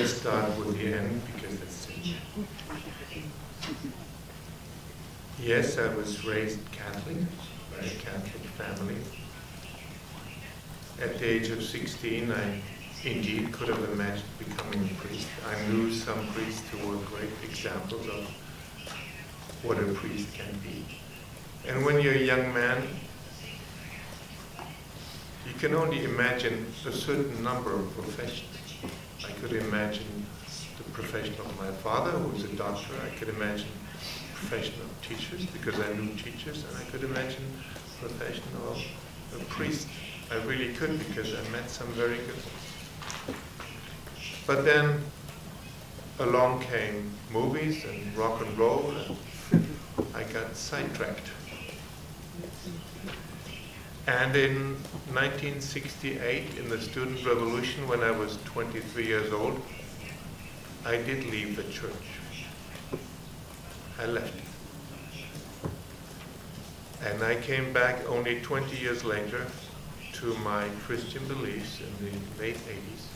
just start with the end because that's simple. Yes, I was raised Catholic, by a Catholic family. At the age of 16, I indeed could have imagined becoming a priest. I knew some priests who were great examples of what a priest can be. And when you're a young man, you can only imagine a certain number of professions. I could imagine the profession of my father, who was a doctor. I could imagine the profession of teachers, because I knew teachers, and I could imagine the profession of a priest. I really could, because I met some very good ones. But then along came movies and rock and roll, and I got sidetracked. And in 1968, in the student revolution, when I was 23 years old, I did leave the church. I left it. And I came back only 20 years later to my Christian beliefs in the late 80s.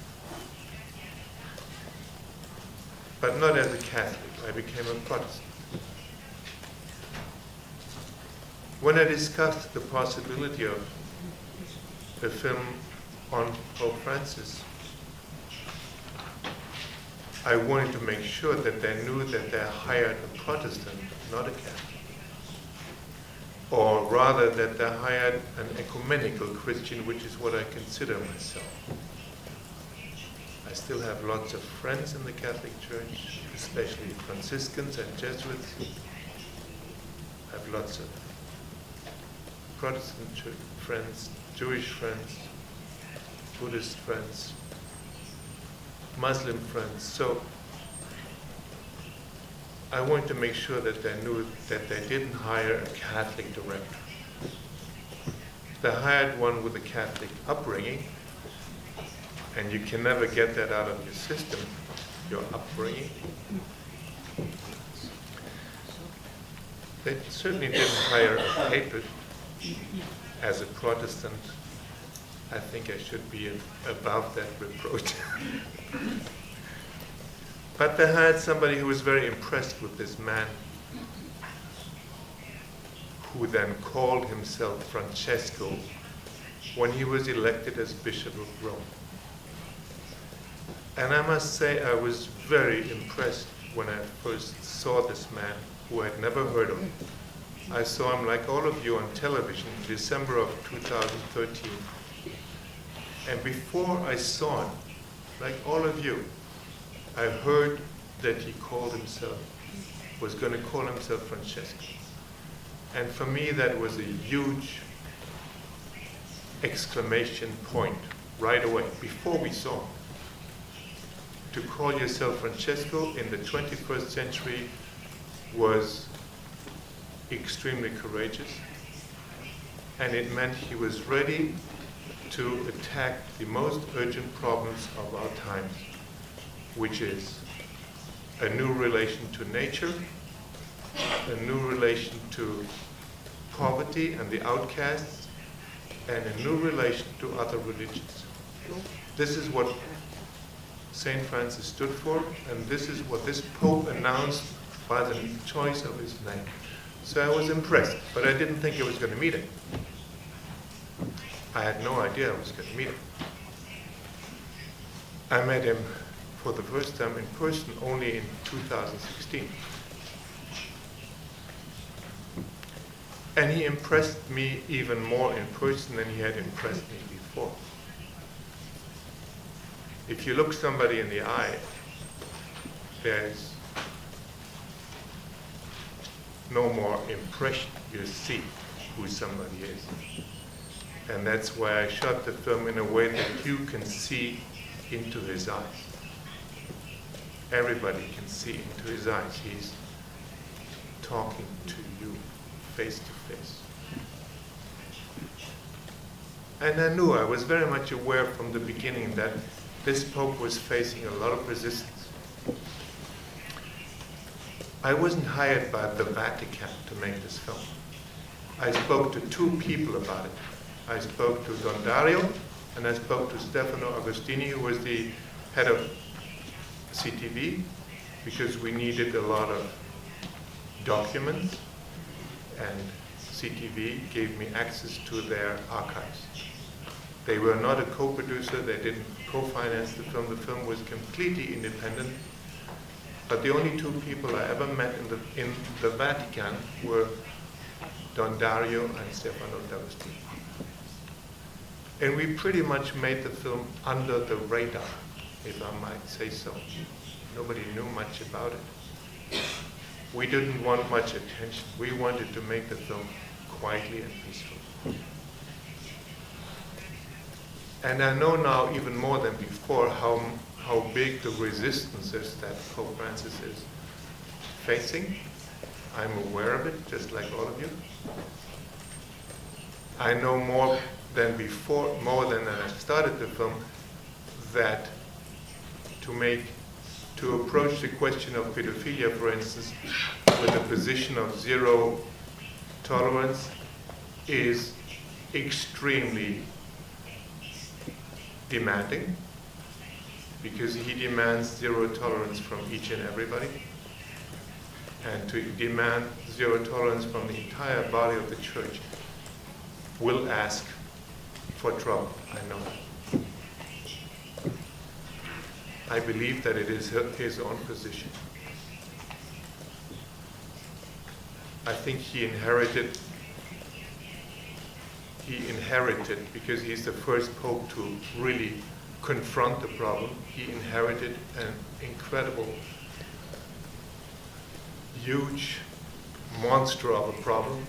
But not as a Catholic. I became a Protestant. When I discussed the possibility of a film on Pope Francis, I wanted to make sure that they knew that they hired a Protestant, not a Catholic. Or rather that they hired an ecumenical Christian, which is what I consider myself. I still have lots of friends in the Catholic Church, especially Franciscans and Jesuits. I have lots of Protestant friends, Jewish friends, Buddhist friends, Muslim friends. So I wanted to make sure that they knew that they didn't hire a Catholic director. They hired one with a Catholic upbringing, and you can never get that out of your system, your upbringing. They certainly didn't hire a papist. As a Protestant, I think I should be above that reproach. But they hired somebody who was very impressed with this man, who then called himself Francesco when he was elected as Bishop of Rome. And I must say I was very impressed when I first saw this man, who I'd never heard of. I saw him, like all of you, on television in December of 2013. And before I saw him, like all of you, I heard that he was going to call himself Francesco. And for me, that was a huge exclamation point right away, before we saw him. To call yourself Francesco in the 21st century was extremely courageous, and it meant he was ready to attack the most urgent problems of our times, which is a new relation to nature, a new relation to poverty and the outcasts, and a new relation to other religions. This is what St. Francis stood for, and this is what this Pope announced by the choice of his name. So I was impressed, but I didn't think I was going to meet him. I had no idea I was going to meet him. I met him for the first time in person only in 2016. And he impressed me even more in person than he had impressed me before. If you look somebody in the eye, there's no more impression. You see who somebody is. And that's why I shot the film in a way that you can see into his eyes. Everybody can see into his eyes. He's talking to you face to face. And I was very much aware from the beginning that this Pope was facing a lot of resistance. I wasn't hired by the Vatican to make this film. I spoke to two people about it. I spoke to Don Dario, and I spoke to Stefano Agostini, who was the head of CTV because we needed a lot of documents, and CTV gave me access to their archives. They were not a co-producer, they didn't co-finance the film. The film was completely independent. But the only two people I ever met in the Vatican were Don Dario and Stefano D'Agostino. And we pretty much made the film under the radar, if I might say so. Nobody knew much about it. We didn't want much attention. We wanted to make the film quietly and peacefully. And I know now even more than before how big the resistance is that Pope Francis is facing. I'm aware of it, just like all of you. I know more than before, more than when I started the film, that to approach the question of pedophilia, for instance, with a position of zero tolerance is extremely demanding, because he demands zero tolerance from each and everybody. And to demand zero tolerance from the entire body of the church will ask for trouble, I know. I believe that it is his own position. I think he inherited, because he's the first pope to really confront the problem. He inherited an incredible, huge monster of a problem